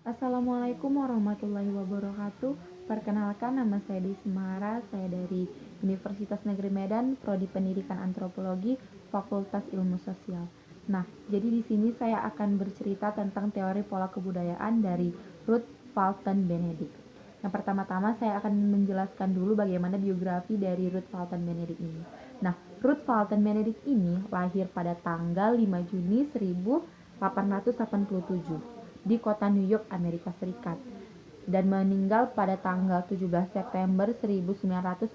Assalamualaikum warahmatullahi wabarakatuh. Perkenalkan, nama saya Desmara, saya dari Universitas Negeri Medan, Prodi Pendidikan Antropologi, Fakultas Ilmu Sosial. Nah, jadi di sini saya akan bercerita tentang teori pola kebudayaan dari Ruth Fulton Benedict. Yang pertama-tama saya akan menjelaskan dulu bagaimana biografi dari Ruth Fulton Benedict ini. Nah, Ruth Fulton Benedict ini lahir pada tanggal 5 Juni 1887 di kota New York, Amerika Serikat, dan meninggal pada tanggal 17 September 1948.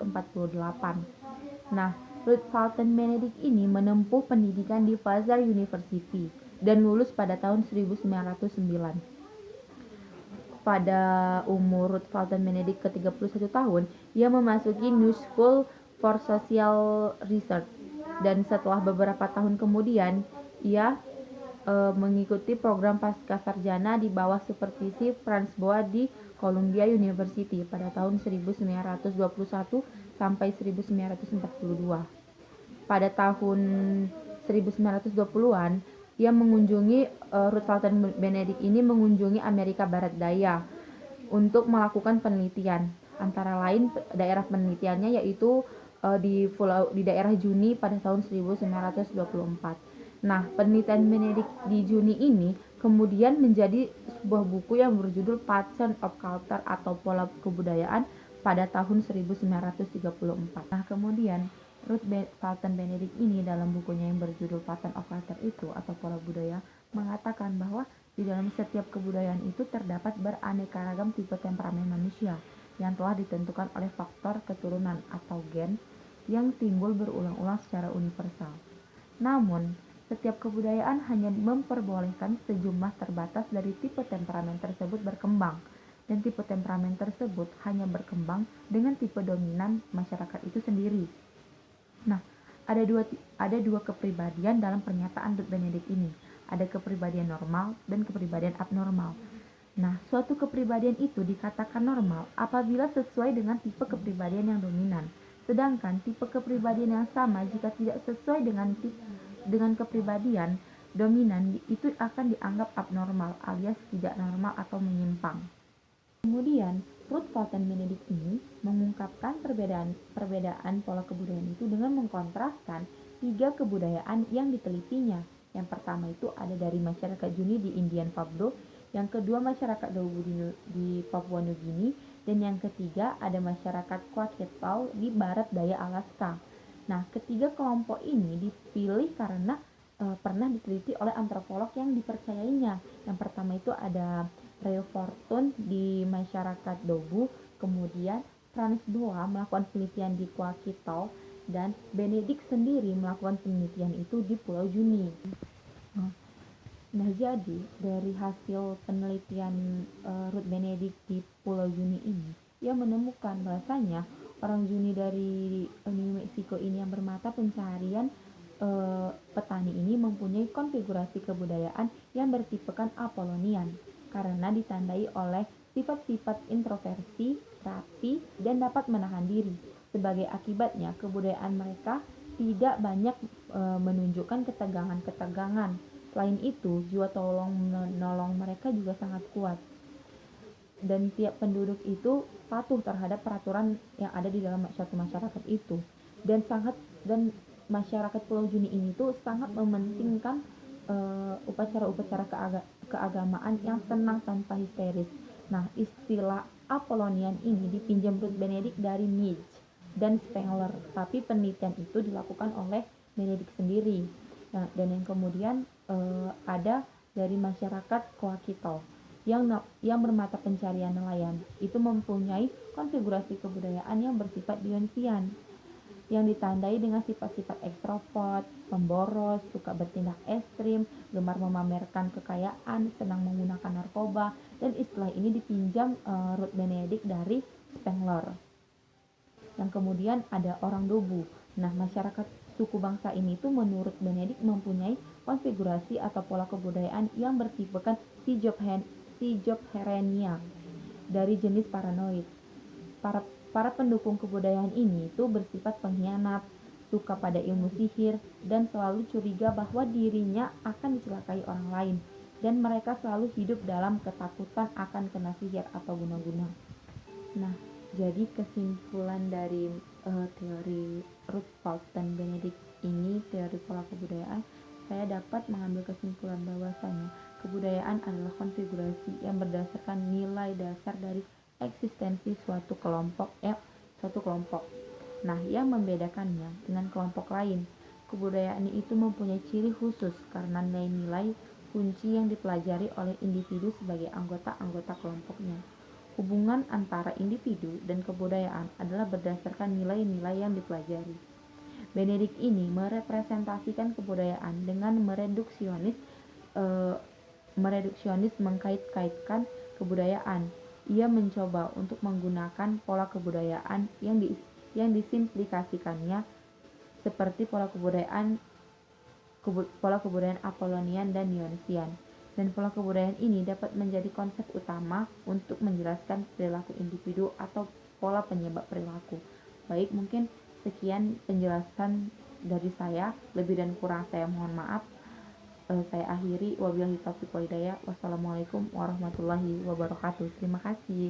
Nah, Ruth Fulton Benedict ini menempuh pendidikan di Vassar University dan lulus pada tahun 1909. Pada umur Ruth Fulton Benedict ke-31 tahun, ia memasuki New School for Social Research, dan setelah beberapa tahun kemudian, ia mengikuti program pascasarjana di bawah supervisi Franz Boas di Columbia University pada tahun 1921 sampai 1942. Pada tahun 1920-an, ia mengunjungi Ruth Fulton Benedict ini mengunjungi Amerika Barat Daya untuk melakukan penelitian. Antara lain daerah penelitiannya yaitu di daerah Juni pada tahun 1924. Nah, penelitian Benedict di Juni ini kemudian menjadi sebuah buku yang berjudul Pattern of Culture atau Pola Kebudayaan pada tahun 1934. Nah, kemudian Ruth Fulton Benedict ini dalam bukunya yang berjudul Pattern of Culture itu atau Pola Budaya mengatakan bahwa di dalam setiap kebudayaan itu terdapat beraneka ragam tipe temperamen manusia yang telah ditentukan oleh faktor keturunan atau gen yang timbul berulang-ulang secara universal. Namun, setiap kebudayaan hanya memperbolehkan sejumlah terbatas dari tipe temperamen tersebut berkembang, dan tipe temperamen tersebut hanya berkembang dengan tipe dominan masyarakat itu sendiri. Nah, ada dua kepribadian dalam pernyataan Ruth Benedict ini. Ada kepribadian normal dan kepribadian abnormal. Nah, suatu kepribadian itu dikatakan normal apabila sesuai dengan tipe kepribadian yang dominan. Sedangkan tipe kepribadian yang sama jika tidak sesuai dengan kepribadian dominan itu akan dianggap abnormal alias tidak normal atau menyimpang. Kemudian, Ruth Fulton Benedict ini mengungkapkan perbedaan pola kebudayaan itu dengan mengkontraskan tiga kebudayaan yang ditelitinya. Yang pertama itu ada dari masyarakat Juni di Indian Fabdo, yang kedua masyarakat Dobu di Papua New Guinea, dan yang ketiga ada masyarakat Krakatau di barat daya Alaska. Nah, ketiga kelompok ini dipilih karena pernah diteliti oleh antropolog yang dipercayainya. Yang pertama itu ada Ray Fortune di masyarakat Dobu, kemudian Franz Boas melakukan penelitian di Krakatau, dan Benedict sendiri melakukan penelitian itu di Pulau Juni. Nah, jadi dari hasil penelitian Ruth Benedict di Pulau Juni ini, ia menemukan bahwasanya orang Juni dari New Mexico ini yang bermata pencaharian petani ini mempunyai konfigurasi kebudayaan yang bertipekan Apollonian karena ditandai oleh sifat-sifat introversi, rapi, dan dapat menahan diri. Sebagai akibatnya, kebudayaan mereka tidak banyak menunjukkan ketegangan-ketegangan. Selain itu, jiwa tolong-menolong mereka juga sangat kuat. Dan tiap penduduk itu patuh terhadap peraturan yang ada di dalam suatu masyarakat itu. Dan masyarakat Pulau Juni ini tuh sangat mementingkan upacara-upacara keagamaan yang tenang tanpa histeris. Nah, istilah Apollonian ini dipinjam Ruth Benedict dari Nietzsche dan Spengler, tapi penelitian itu dilakukan oleh Benedict sendiri. Nah, dan yang kemudian ada dari masyarakat Krakatau yang bermata pencarian nelayan. Itu mempunyai konfigurasi kebudayaan yang bersifat Dionisian, yang ditandai dengan sifat-sifat ekstrovert, pemboros, suka bertindak ekstrim, gemar memamerkan kekayaan, senang menggunakan narkoba, dan istilah ini dipinjam Ruth Benedict dari Spengler. Yang kemudian ada orang Dobu. Nah, masyarakat suku bangsa ini tuh menurut Benedict mempunyai konfigurasi atau pola kebudayaan yang bertipekan schizophrenia dari jenis paranoid. Para pendukung kebudayaan ini itu bersifat pengkhianat, suka pada ilmu sihir, dan selalu curiga bahwa dirinya akan dicelakai orang lain. dan mereka selalu hidup dalam ketakutan akan kena sihir atau guna-guna. Nah, jadi kesimpulan dari teori Rutherford dan Benedict ini, teori pola kebudayaan, saya dapat mengambil kesimpulan bahwasanya kebudayaan adalah konfigurasi yang berdasarkan nilai dasar dari eksistensi suatu kelompok. Nah, yang membedakannya dengan kelompok lain, kebudayaan itu mempunyai ciri khusus karena nilai-nilai kunci yang dipelajari oleh individu sebagai anggota-anggota kelompoknya. Hubungan antara individu dan kebudayaan adalah berdasarkan nilai-nilai yang dipelajari. Benedict ini merepresentasikan kebudayaan dengan mereduksionis mengkait-kaitkan kebudayaan. Ia mencoba untuk menggunakan pola kebudayaan yang disimplikasikannya seperti pola kebudayaan Apollonian dan Dionysian. Dan pola kebudayaan ini dapat menjadi konsep utama untuk menjelaskan perilaku individu atau pola penyebab perilaku. Baik, mungkin sekian penjelasan dari saya. Lebih dan kurang saya mohon maaf. Saya akhiri. Wabillahi taufiq wal hidayah. Wassalamualaikum warahmatullahi wabarakatuh. Terima kasih.